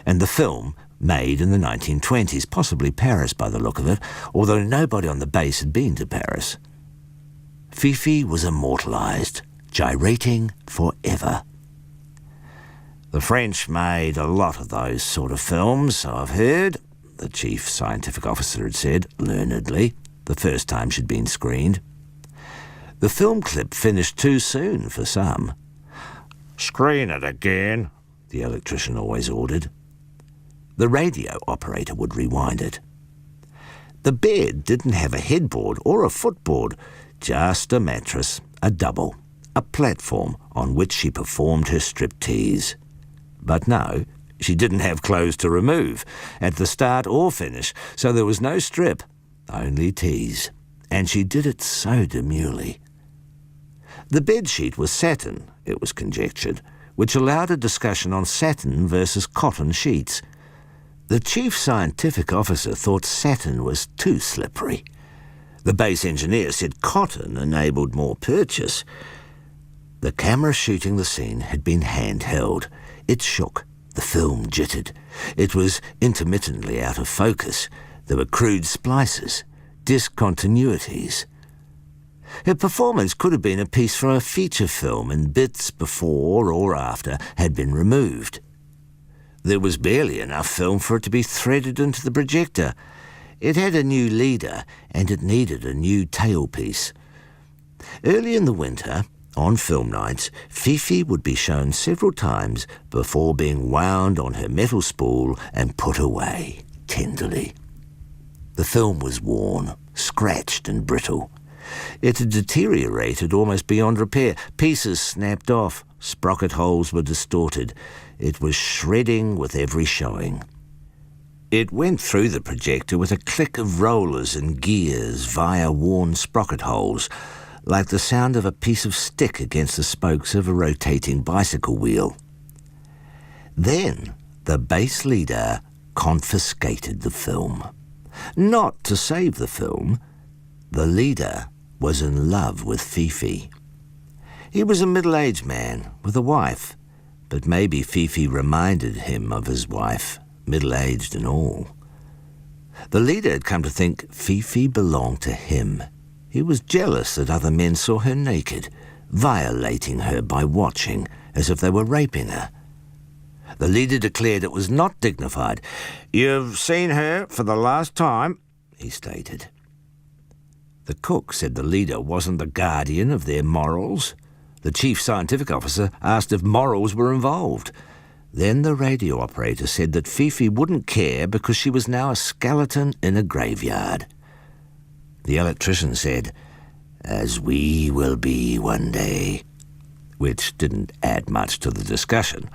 and the film made in the 1920s, possibly Paris by the look of it, although nobody on the base had been to Paris. Fifi was immortalised, gyrating forever. The French made a lot of those sort of films, I've heard, the chief scientific officer had said, learnedly, the first time she'd been screened. The film clip finished too soon for some. "Screen it again," the electrician always ordered. The radio operator would rewind it. The bed didn't have a headboard or a footboard, just a mattress, a double, a platform on which she performed her striptease. But no, she didn't have clothes to remove, at the start or finish, so there was no strip, only tease. And she did it so demurely. The bedsheet was satin, it was conjectured, which allowed a discussion on satin versus cotton sheets. The chief scientific officer thought satin was too slippery. The base engineer said cotton enabled more purchase. The camera shooting the scene had been handheld. It shook. The film jittered. It was intermittently out of focus. There were crude splices, discontinuities. Her performance could have been a piece from a feature film, and bits before or after had been removed. There was barely enough film for it to be threaded into the projector. It had a new leader, and it needed a new tailpiece. Early in the winter, on film nights, Fifi would be shown several times before being wound on her metal spool and put away, tenderly. The film was worn, scratched and brittle. It had deteriorated almost beyond repair. Pieces snapped off, sprocket holes were distorted. It was shredding with every showing. It went through the projector with a click of rollers and gears via worn sprocket holes, like the sound of a piece of stick against the spokes of a rotating bicycle wheel. Then the base leader confiscated the film. Not to save the film. The leader was in love with Fifi. He was a middle-aged man with a wife, but maybe Fifi reminded him of his wife, middle-aged and all. The leader had come to think Fifi belonged to him. He was jealous that other men saw her naked, violating her by watching, as if they were raping her. The leader declared it was not dignified. "You've seen her for the last time," he stated. The cook said the leader wasn't the guardian of their morals. The chief scientific officer asked if morals were involved. Then the radio operator said that Fifi wouldn't care because she was now a skeleton in a graveyard. The electrician said, "As we will be one day," which didn't add much to the discussion.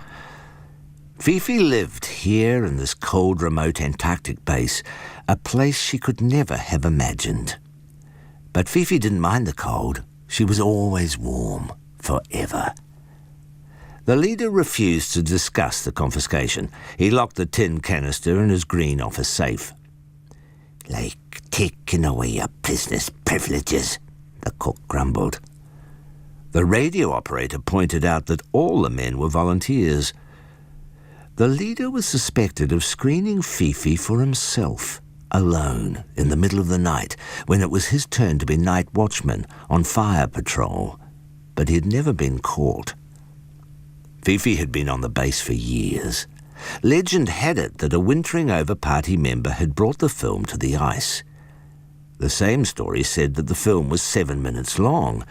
Fifi lived here in this cold, remote Antarctic base, a place she could never have imagined. But Fifi didn't mind the cold. She was always warm, forever. The leader refused to discuss the confiscation. He locked the tin canister in his green office safe. "Like taking away your prisoner's privileges," the cook grumbled. The radio operator pointed out that all the men were volunteers. The leader was suspected of screening Fifi for himself, alone, in the middle of the night, when it was his turn to be night watchman on fire patrol. But he had never been caught. Fifi had been on the base for years. Legend had it that a wintering over party member had brought the film to the ice. The same story said that the film was 7 minutes long.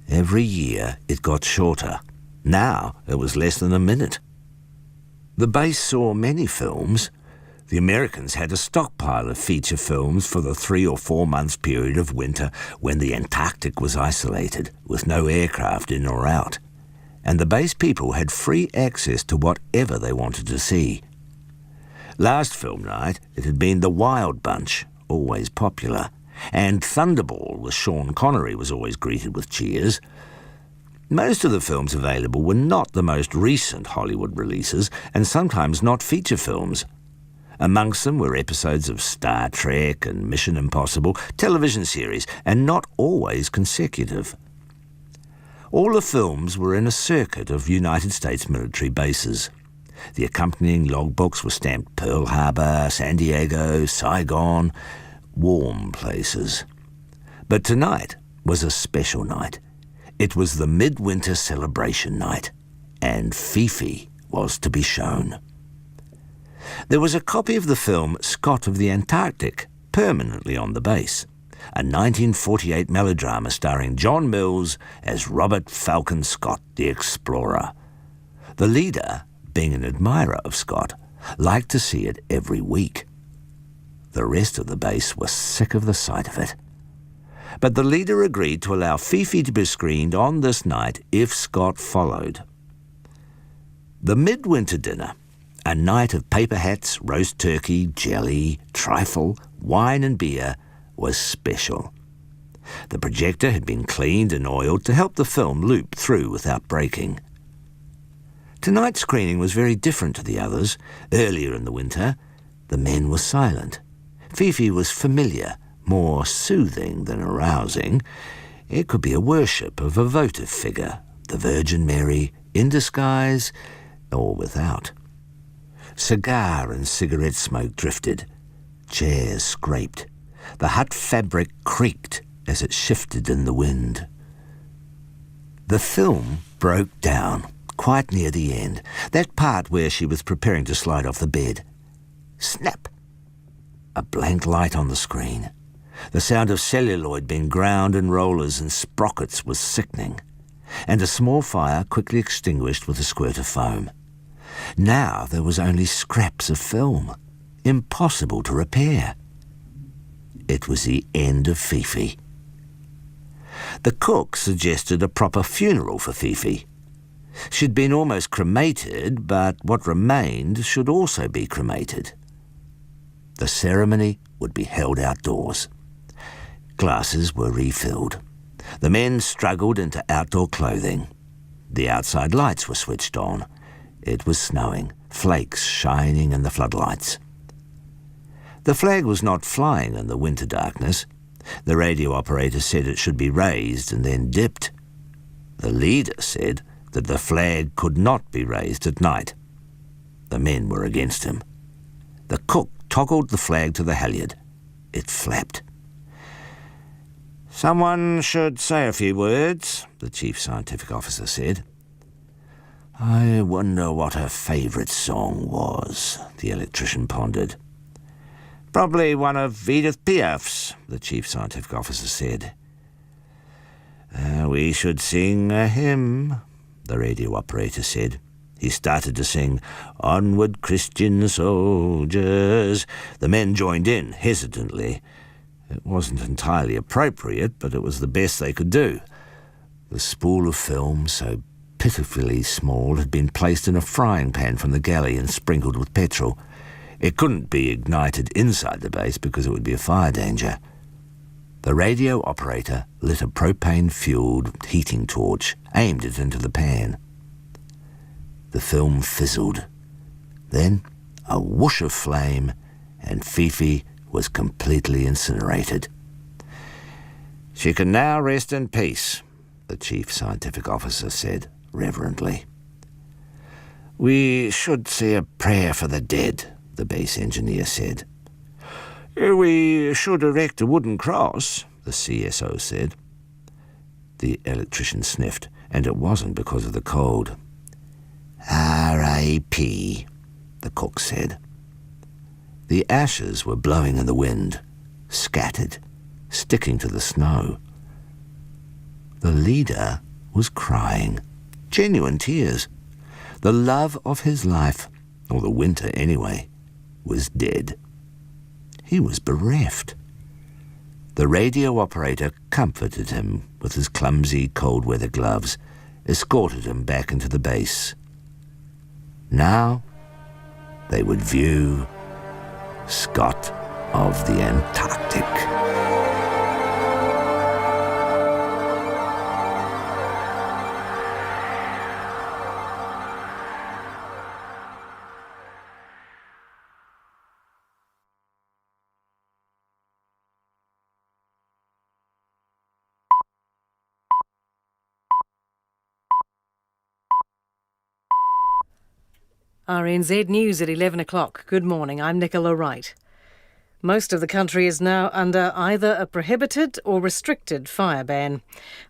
Every year it got shorter. Now it was less than a minute. The base saw many films. The Americans had a stockpile of feature films for the 3 or 4 month period of winter when the Antarctic was isolated, with no aircraft in or out. And the base people had free access to whatever they wanted to see. Last film night, it had been The Wild Bunch, always popular, and Thunderball with Sean Connery was always greeted with cheers. Most of the films available were not the most recent Hollywood releases, and sometimes not feature films. Amongst them were episodes of Star Trek and Mission Impossible, television series, and not always consecutive. All the films were in a circuit of United States military bases. The accompanying logbooks were stamped Pearl Harbor, San Diego, Saigon, warm places. But tonight was a special night. It was the midwinter celebration night, and Fifi was to be shown. There was a copy of the film Scott of the Antarctic permanently on the base, a 1948 melodrama starring John Mills as Robert Falcon Scott, the explorer. The leader, being an admirer of Scott, liked to see it every week. The rest of the base was sick of the sight of it. But the leader agreed to allow Fifi to be screened on this night if Scott followed. The midwinter dinner, a night of paper hats, roast turkey, jelly, trifle, wine and beer, was special. The projector had been cleaned and oiled to help the film loop through without breaking. Tonight's screening was very different to the others. Earlier in the winter, the men were silent. Fifi was familiar, more soothing than arousing. It could be a worship of a votive figure, the Virgin Mary, in disguise or without. Cigar and cigarette smoke drifted. Chairs scraped. The hut fabric creaked as it shifted in the wind. The film broke down quite near the end, that part where she was preparing to slide off the bed. Snap! A blank light on the screen. The sound of celluloid being ground in rollers and sprockets was sickening, and a small fire quickly extinguished with a squirt of foam. Now there was only scraps of film, impossible to repair. It was the end of Fifi. The cook suggested a proper funeral for Fifi. She'd been almost cremated, but what remained should also be cremated. The ceremony would be held outdoors. Glasses were refilled. The men struggled into outdoor clothing. The outside lights were switched on. It was snowing, flakes shining in the floodlights. The flag was not flying in the winter darkness. The radio operator said it should be raised and then dipped. The leader said that the flag could not be raised at night. The men were against him. The cook toggled the flag to the halyard. It flapped. "Someone should say a few words," the chief scientific officer said. "I wonder what her favourite song was," the electrician pondered. "Probably one of Edith Piaf's," the chief scientific officer said. "We should sing a hymn," the radio operator said. He started to sing, "Onward, Christian soldiers." The men joined in, hesitantly. It wasn't entirely appropriate, but it was the best they could do. The spool of film, so pitifully small, had been placed in a frying pan from the galley and sprinkled with petrol. It couldn't be ignited inside the base because it would be a fire danger. The radio operator lit a propane-fueled heating torch, aimed it into the pan. The film fizzled. Then a whoosh of flame, and Fifi was completely incinerated. "She can now rest in peace," the chief scientific officer said reverently. "We should say a prayer for the dead," the base engineer said. "We should erect a wooden cross," the CSO said. The electrician sniffed, and it wasn't because of the cold. "R.I.P., the cook said. The ashes were blowing in the wind, scattered, sticking to the snow. The leader was crying, genuine tears. The love of his life, or the winter anyway, was dead. He was bereft. The radio operator comforted him with his clumsy cold-weather gloves, escorted him back into the base. Now they would view Scott of the Antarctic. RNZ News at 11 o'clock. Good morning, I'm Nicola Wright. Most of the country is now under either a prohibited or restricted fire ban.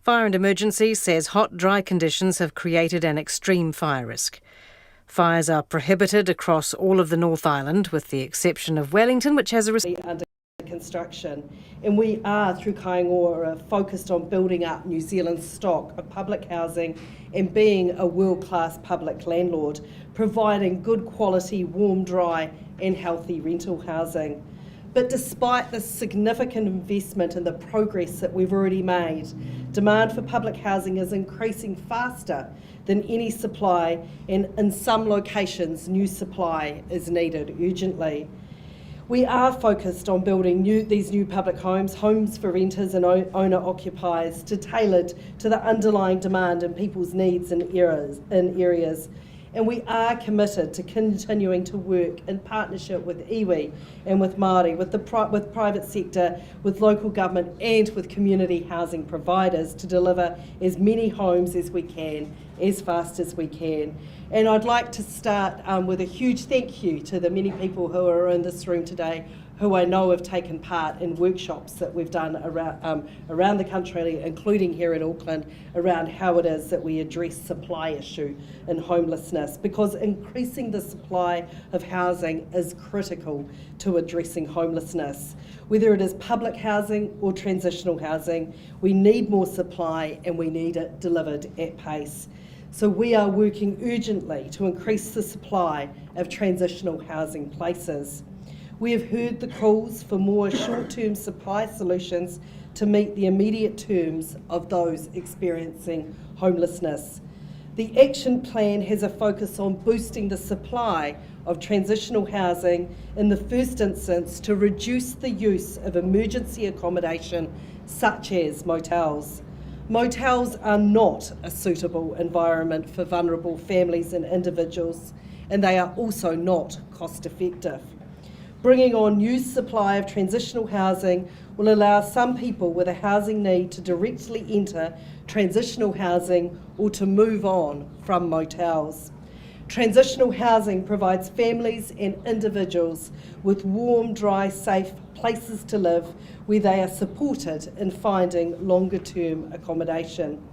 Fire and Emergency says hot, dry conditions have created an extreme fire risk. Fires are prohibited across all of the North Island, with the exception of Wellington, which has a under construction, and we are, through Kaingoa, focused on building up New Zealand's stock of public housing and being a world-class public landlord, providing good quality, warm, dry and healthy rental housing. But despite the significant investment and the progress that we've already made, demand for public housing is increasing faster than any supply, and in some locations new supply is needed urgently. We are focused on building these new public homes for renters and owner-occupiers, tailored to the underlying demand and people's needs in areas. And we are committed to continuing to work in partnership with iwi and with Māori, with private sector, with local government and with community housing providers to deliver as many homes as we can, as fast as we can. And I'd like to start with a huge thank you to the many people who are in this room today who I know have taken part in workshops that we've done around the country, including here in Auckland, around how it is that we address supply issue in homelessness, because increasing the supply of housing is critical to addressing homelessness. Whether it is public housing or transitional housing, we need more supply and we need it delivered at pace. So we are working urgently to increase the supply of transitional housing places. We have heard the calls for more short-term supply solutions to meet the immediate terms of those experiencing homelessness. The action plan has a focus on boosting the supply of transitional housing in the first instance to reduce the use of emergency accommodation such as motels. Motels are not a suitable environment for vulnerable families and individuals, and they are also not cost-effective. Bringing on new supply of transitional housing will allow some people with a housing need to directly enter transitional housing or to move on from motels. Transitional housing provides families and individuals with warm, dry, safe places to live where they are supported in finding longer-term accommodation.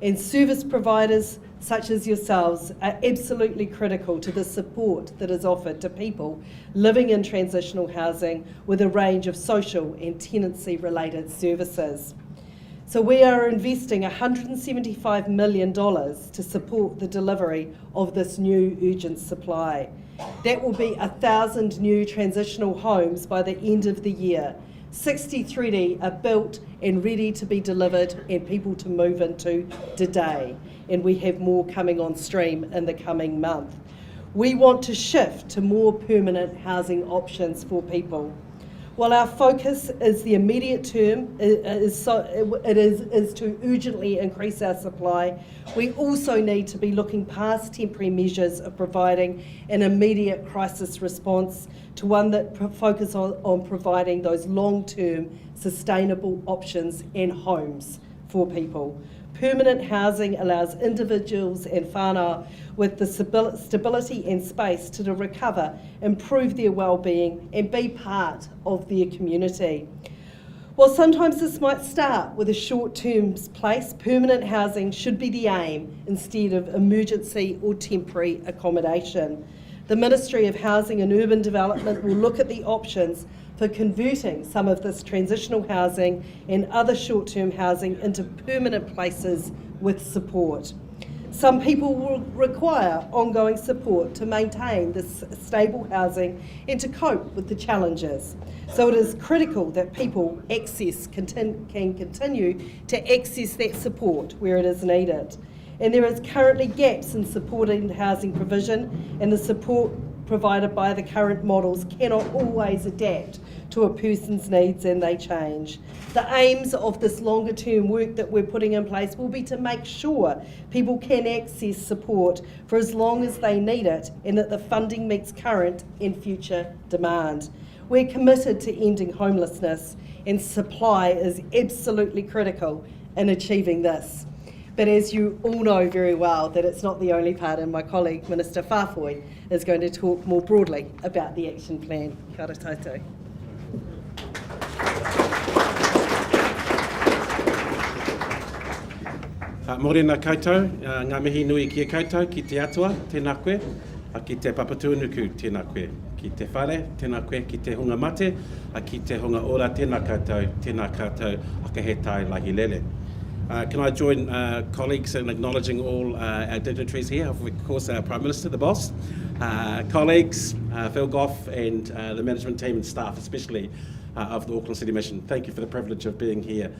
And service providers such as yourselves are absolutely critical to the support that is offered to people living in transitional housing with a range of social and tenancy-related services. So we are investing $175 million to support the delivery of this new urgent supply. That will be 1,000 new transitional homes by the end of the year. 63 are built and ready to be delivered and people to move into today. And we have more coming on stream in the coming month. We want to shift to more permanent housing options for people. While our focus is the immediate term, is to urgently increase our supply, we also need to be looking past temporary measures of providing an immediate crisis response to one that focus on providing those long-term sustainable options and homes for people. Permanent housing allows individuals and whānau with the stability and space to recover, improve their well-being and be part of their community. While sometimes this might start with a short-term place, permanent housing should be the aim instead of emergency or temporary accommodation. The Ministry of Housing and Urban Development will look at the options for converting some of this transitional housing and other short-term housing into permanent places with support. Some people will require ongoing support to maintain this stable housing and to cope with the challenges. So it is critical that people can continue to access that support where it is needed. And there is currently gaps in supporting housing provision, and the support provided by the current models cannot always adapt to a person's needs, and they change. The aims of this longer term work that we're putting in place will be to make sure people can access support for as long as they need it, and that the funding meets current and future demand. We're committed to ending homelessness, and supply is absolutely critical in achieving this. But as you all know very well, that it's not the only part, and my colleague, Minister Whāpoi, is going to talk more broadly about the action plan. Kia ora tātou. Morena koutou, ngā mihi nui ki a koutou, ki te atua, tēnā koe, ki te papatūnuku, tēnā koe, ki te whare, tēnā koe, ki te hunga mate, ki te hunga ora, tēnā koutou, aka he tai lahi lele. Can I join colleagues in acknowledging all our dignitaries here, of course our Prime Minister, the boss, colleagues, Phil Goff and the management team and staff especially of the Auckland City Mission. Thank you for the privilege of being here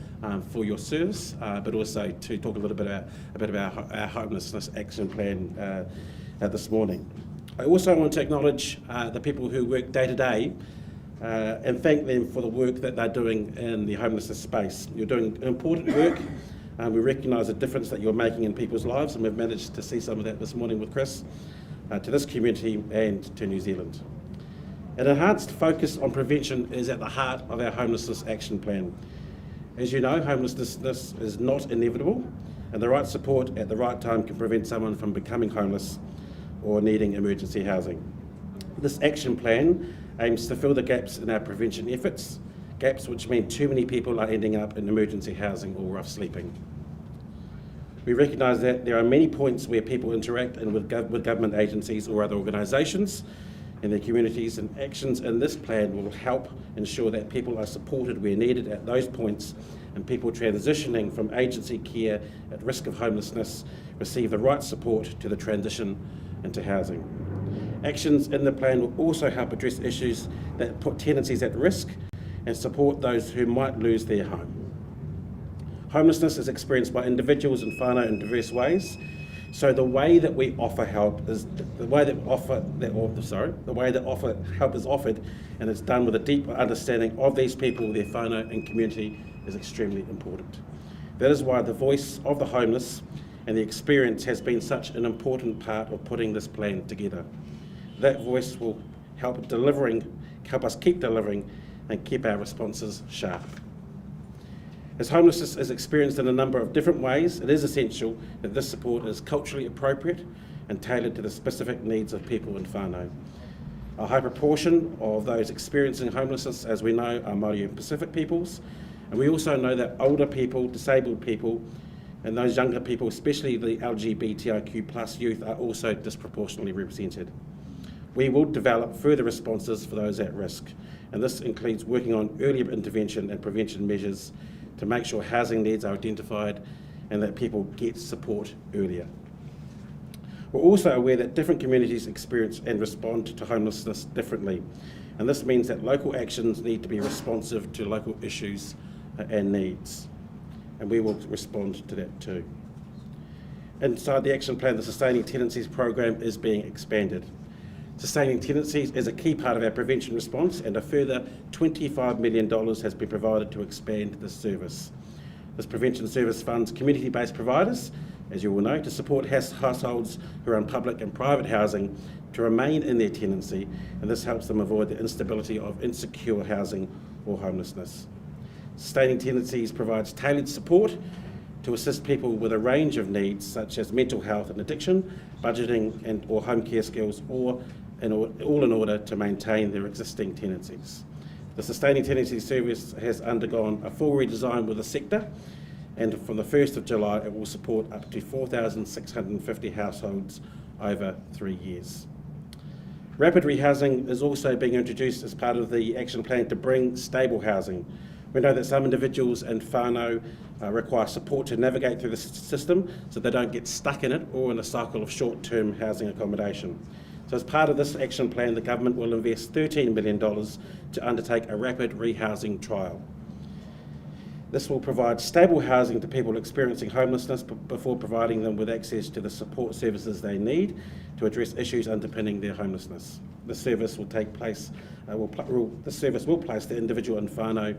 for your service, but also to talk a little bit about our homelessness action plan this morning. I also want to acknowledge the people who work day to day and thank them for the work that they're doing in the homelessness space. You're doing important work. We recognise the difference that you're making in people's lives, and we've managed to see some of that this morning with Chris, to this community and to New Zealand. An enhanced focus on prevention is at the heart of our homelessness action plan. As you know, homelessness is not inevitable, and the right support at the right time can prevent someone from becoming homeless or needing emergency housing. This action plan aims to fill the gaps in our prevention efforts, gaps which mean too many people are ending up in emergency housing or rough sleeping. We recognise that there are many points where people interact with government agencies or other organisations in their communities, and actions in this plan will help ensure that people are supported where needed at those points, and people transitioning from agency care at risk of homelessness receive the right support to the transition into housing. Actions in the plan will also help address issues that put tenancies at risk and support those who might lose their home. Homelessness is experienced by individuals and whānau in diverse ways. So the way that we offer help is help is offered, and it's done with a deep understanding of these people, their whānau and community is extremely important. That is why the voice of the homeless and the experience has been such an important part of putting this plan together. That voice will help us keep delivering and keep our responses sharp. As homelessness is experienced in a number of different ways, it is essential that this support is culturally appropriate and tailored to the specific needs of people in whānau. A high proportion of those experiencing homelessness, as we know, are Māori and Pacific peoples, and we also know that older people, disabled people, and those younger people, especially the LGBTIQ+ youth, are also disproportionately represented. We will develop further responses for those at risk, and this includes working on earlier intervention and prevention measures to make sure housing needs are identified and that people get support earlier. We're also aware that different communities experience and respond to homelessness differently, and this means that local actions need to be responsive to local issues and needs, and we will respond to that too. Inside the action plan, the Sustaining Tenancies program is being expanded. Sustaining tenancies is a key part of our prevention response, and a further $25 million has been provided to expand this service. This prevention service funds community-based providers, as you all know, to support households who are in public and private housing to remain in their tenancy, and this helps them avoid the instability of insecure housing or homelessness. Sustaining tenancies provides tailored support to assist people with a range of needs such as mental health and addiction, budgeting or home care skills, all in order to maintain their existing tenancies. The Sustaining Tenancy Service has undergone a full redesign with the sector, and from the 1st of July it will support up to 4,650 households over 3 years. Rapid rehousing is also being introduced as part of the action plan to bring stable housing. We know that some individuals and whānau require support to navigate through the system so they don't get stuck in it or in a cycle of short-term housing accommodation. So as part of this action plan, the government will invest $13 million to undertake a rapid rehousing trial. This will provide stable housing to people experiencing homelessness before providing them with access to the support services they need to address issues underpinning their homelessness. The service will place the individual and whānau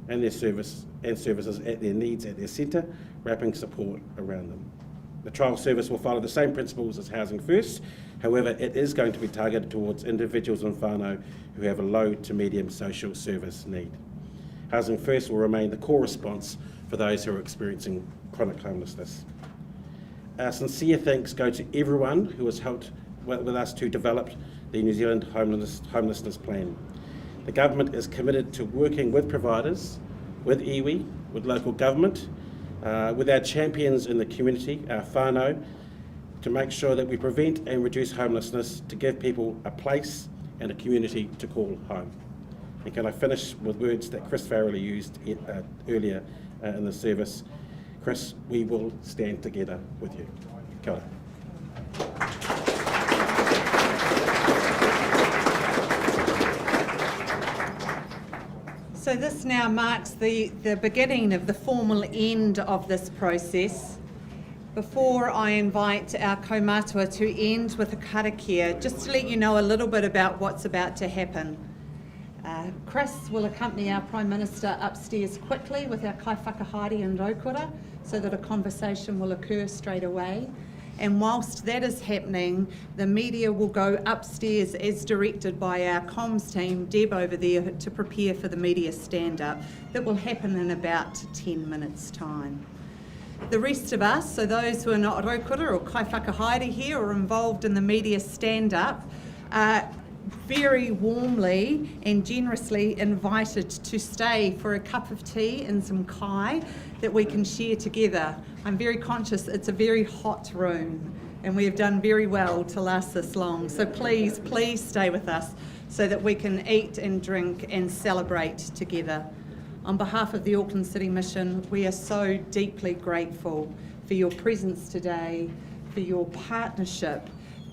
and their services at their needs at their centre, wrapping support around them. The trial service will follow the same principles as Housing First. However, it is going to be targeted towards individuals and whānau who have a low to medium social service need. Housing First will remain the core response for those who are experiencing chronic homelessness. Our sincere thanks go to everyone who has helped with us to develop the New Zealand homelessness plan. The government is committed to working with providers, with iwi, with local government, with our champions in the community, our whānau, to make sure that we prevent and reduce homelessness, to give people a place and a community to call home. And can I finish with words that Chris Farrelly used earlier in the service? Chris, we will stand together with you. Kia ora. So this now marks the beginning of the formal end of this process. Before I invite our kaumātua to end with a karakia, just to let you know a little bit about what's about to happen. Chris will accompany our Prime Minister upstairs quickly with our kaiwhakahaere and raukura so that a conversation will occur straight away. And whilst that is happening, the media will go upstairs as directed by our comms team, Deb over there, to prepare for the media stand-up that will happen in about 10 minutes' time. The rest of us, so those who are not raukura or kaiwhakahaere here or involved in the media stand-up, are very warmly and generously invited to stay for a cup of tea and some kai that we can share together. I'm very conscious it's a very hot room and we have done very well to last this long. So please stay with us so that we can eat and drink and celebrate together. On behalf of the Auckland City Mission, we are so deeply grateful for your presence today, for your partnership,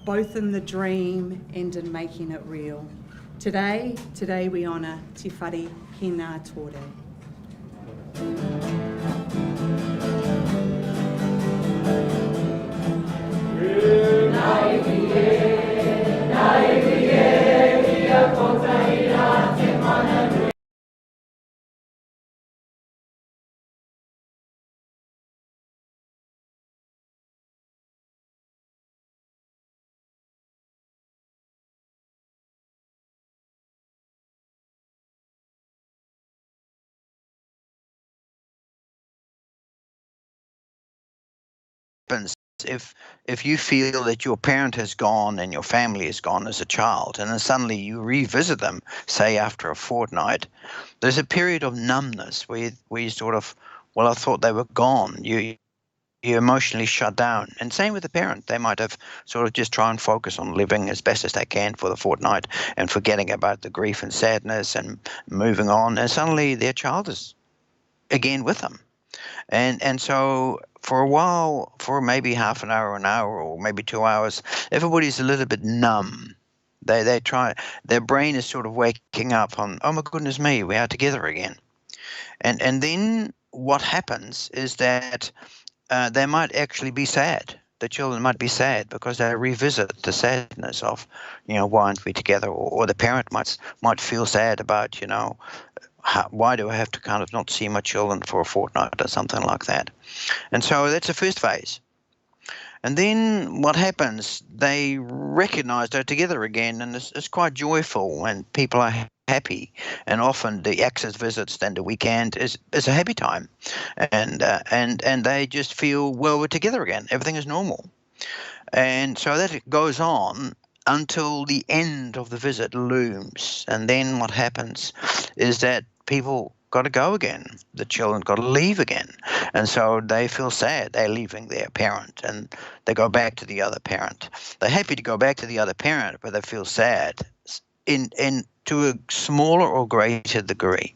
both in the dream and in making it real. Today we honour Te Whare ki ngā tore. If you feel that your parent has gone and your family is gone as a child, and then suddenly you revisit them, say after a fortnight, there's a period of numbness where you sort of, well, I thought they were gone. You emotionally shut down. And same with the parent. They might have sort of just try and focus on living as best as they can for the fortnight and forgetting about the grief and sadness and moving on. And suddenly their child is again with them. And so for a while, for maybe half an hour, or maybe 2 hours, everybody's a little bit numb. They try, their brain is sort of waking up on, oh my goodness me, we are together again. And then what happens is that they might actually be sad. The children might be sad because they revisit the sadness of, why aren't we together? Or the parent might feel sad about, why do I have to kind of not see my children for a fortnight or something like that? And so that's the first phase. And then what happens, they recognize they're together again, and it's quite joyful, and people are happy. And often the access visits, then the weekend is a happy time. And they just feel, well, we're together again. Everything is normal. And so that goes on until the end of the visit looms. And then what happens is that people got to go again. The children got to leave again. And so they feel sad. They're leaving their parent and they go back to the other parent. They're happy to go back to the other parent, but they feel sad to a smaller or greater degree.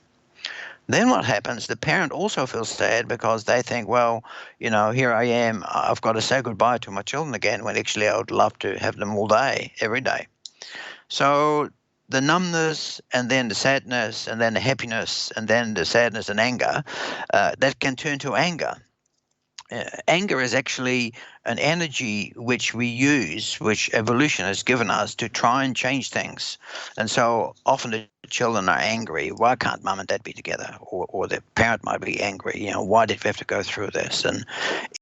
Then what happens, the parent also feels sad because they think, well, here I am, I've got to say goodbye to my children again, when actually I would love to have them all day, every day. So the numbness, and then the sadness, and then the happiness, and then the sadness and anger, that can turn to anger. Anger is actually an energy which we use, which evolution has given us to try and change things. And so often the children are angry. Why can't mum and dad be together? Or the parent might be angry. Why did we have to go through this? And